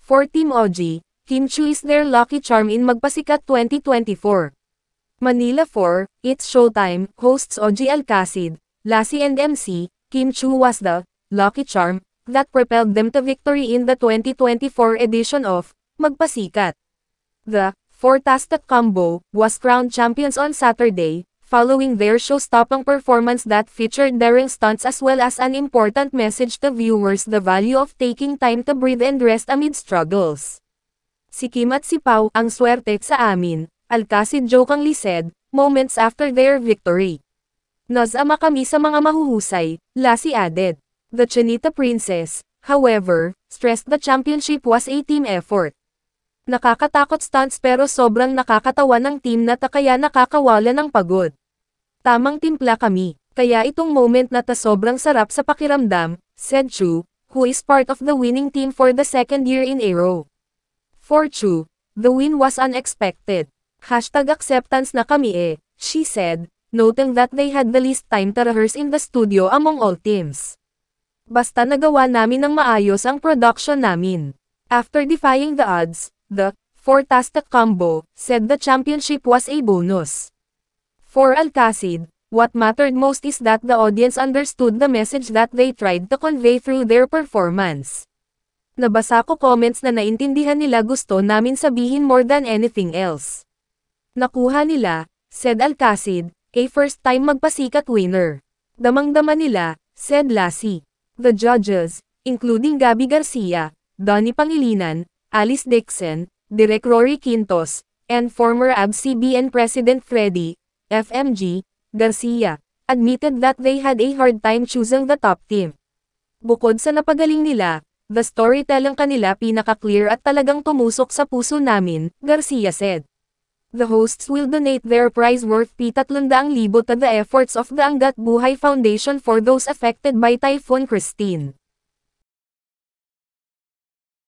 For Team OG, Kim Chu is their lucky charm in Magpasikat 2024. Manila 4, It's Showtime, hosts OG Alcacid, Lassie and MC, Kim Chu was the lucky charm that propelled them to victory in the 2024 edition of Magpasikat. The Four-Tastic Combo was crowned champions on Saturday, following their show-stopping performance that featured daring stunts as well as an important message to viewers: the value of taking time to breathe and rest amid struggles. Si Kim at si Pau ang swerte sa amin, Alcacid jokingly said, moments after their victory. Naz-ama kami sa mga mahuhusay, Lassie added. The Chinita Princess, however, stressed the championship was a team effort. Nakakatakot stunts pero sobrang nakakatawa ng team na kaya nakakawala ng pagod. Tamang timpla kami, kaya itong moment na sobrang sarap sa pakiramdam, said Chu, who is part of the winning team for the second year in a row. For Chu, the win was unexpected. #acceptance na kami she said, noting that they had the least time to rehearse in the studio among all teams. Basta nagawa namin ng maayos ang production namin. After defying the odds, the Four-Tastic Combo said the championship was a bonus. For Alcacid, what mattered most is that the audience understood the message that they tried to convey through their performance. Nabasa ko comments na naintindihan nila gusto namin sabihin more than anything else. Nakuha nila, said Alcacid, a first-time Magpasikat winner. Damang-dama nila, said Lassie. The judges, including Gabby Garcia, Donnie Pangilinan, Alice Dixon, Direk Rory Quintos, and former ABS-CBN President Freddie FMG Garcia, admitted that they had a hard time choosing the top team. Bukod sa napagaling nila, the storytelling kanila pinaka-clear at talagang tumusok sa puso namin, Garcia said. The hosts will donate their prize worth ₱300,000 to the efforts of the Angat Buhay Foundation for those affected by Typhoon Christine.